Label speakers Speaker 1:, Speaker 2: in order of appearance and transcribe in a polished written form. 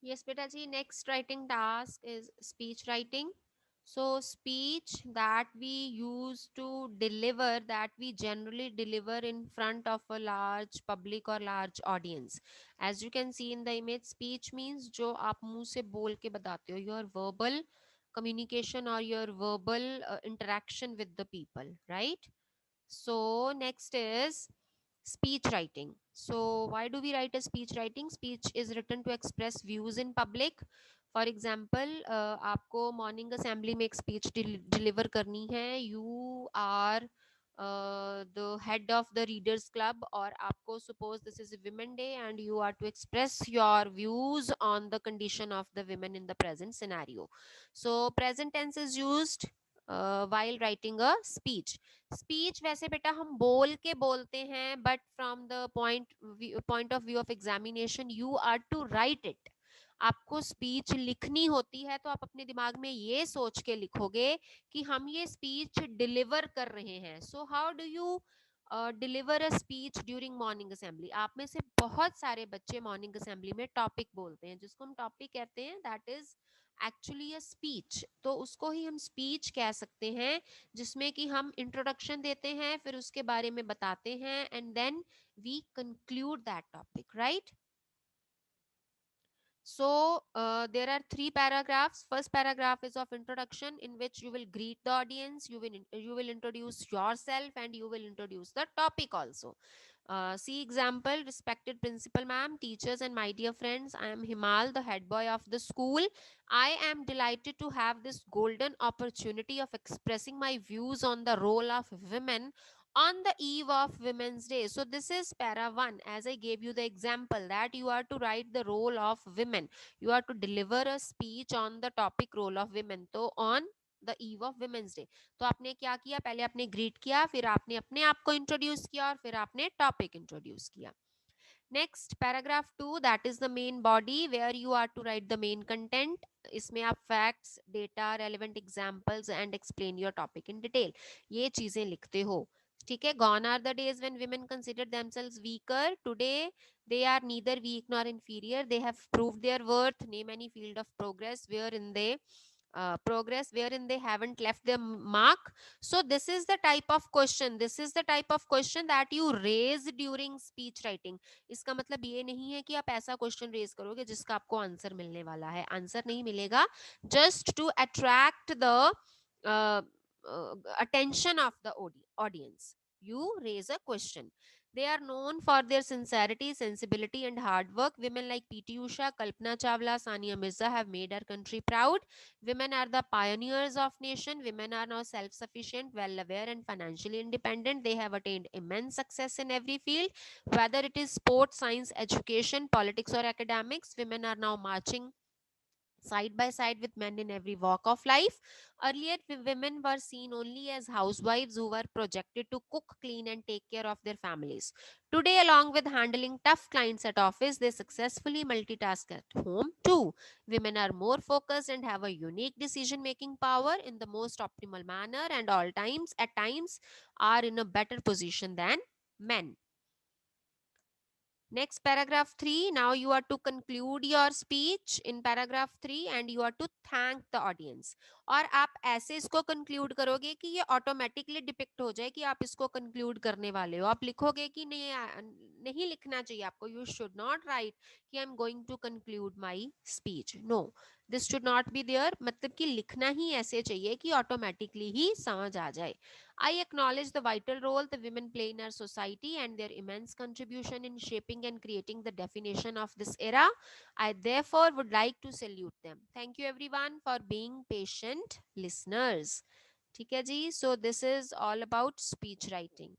Speaker 1: Yes, beta ji. Next writing task is speech writing. So, speech that we use to deliver, that we generally deliver in front of a large public or large audience. As you can see in the image, speech means जो आप मुंह से बोल के बताते हो, your verbal communication or your verbal interaction with the people, right? So next is speech writing. So why do we write a speech writing? Speech is written to express views in public. For example, आपको morning assembly में एक speech deliver करनी है. You are the head of the readers club, or आपको suppose this is a women day and you are to express your views on the condition of the women in the present scenario. So present tense is used while writing a speech. Speech वैसे बेटा हम बोल के बोलते हैं, but from the point of view of examination you are to write it. आपको speech लिखनी होती है तो आप अपने दिमाग में ये सोच के लिखोगे कि हम ये स्पीच डिलीवर कर रहे हैं. So how do you deliver a speech during morning assembly? आप में से बहुत सारे बच्चे मॉर्निंग असेंबली में टॉपिक बोलते हैं, जिसको हम टॉपिक कहते हैं, that is actually a speech. तो उसको ही हम स्पीच कह सकते हैं, जिसमें कि हम इंट्रोडक्शन देते हैं, फिर उसके बारे में बताते हैं, and then we conclude that topic, right? So there are three paragraphs. First paragraph is of introduction, in which you will greet the audience, you will introduce yourself, and you will introduce the topic also. See example: respected principal ma'am, teachers, and my dear friends, I am Himal, the head boy of the school. I am delighted to have this golden opportunity of expressing my views on the role of women on the eve of Women's Day. So this is para 1. As I gave you the example that you are to write the role of women, you are to deliver a speech on the topic role of women. तो on the eve of Women's Day, तो आपने क्या किया? पहले आपने greet किया, फिर आपने अपने आप को इंट्रोड्यूस किया, और फिर आपने टॉपिक इंट्रोड्यूस किया. Next paragraph 2, that is the main body, where you are to write the main content. इसमें आप facts, data, relevant examples and explain your topic in detail, ये चीजें लिखते हो. ठीक है. Gone are the days when women consider themselves weaker. Today they are neither weak nor inferior. They have proved their worth. Name any field of progress wherein they haven't left their mark. So this is the type of question, this is the type of question that you raise during speech writing. इसका मतलब ये नहीं है कि आप ऐसा question raise करोगे जिसका आपको आंसर मिलने वाला है. आंसर नहीं मिलेगा. Just to attract the attention of the audience, you raise a question. They are known for their sincerity, sensibility, and hard work. Women like PT Usha, Kalpana Chawla, Sania Mirza have made our country proud. Women are the pioneers of nation. Women are now self-sufficient, well-aware, and financially independent. They have attained immense success in every field, whether it is sports, science, education, politics, or academics. Women are now marching side by side with men in every walk of life. Earlier, women were seen only as housewives who were projected to cook, clean, and take care of their families. Today, along with handling tough clients at office, they successfully multitask at home too. Women are more focused and have a unique decision making power in the most optimal manner, and all times, at times, are in a better position than men. Next, paragraph 3. Now you are to conclude your speech in paragraph 3, and you are to thank the audience. और आप ऐसे इसको conclude करोगे कि ये automatically depict हो जाए कि आप इसको conclude करने वाले हो. आप लिखोगे कि नहीं, नहीं लिखना चाहिए आपको. You should not write कि I'm going to conclude my speech. No, this should not be there. मतलब कि लिखना ही ऐसे चाहिए कि automatically ही समझ आ जाए. I acknowledge the vital role the women play in our society and their immense contribution in shaping and creating the definition of this era. I therefore would like to salute them. Thank you everyone for being patient listeners. ठीक है जी. So this is all about speech writing.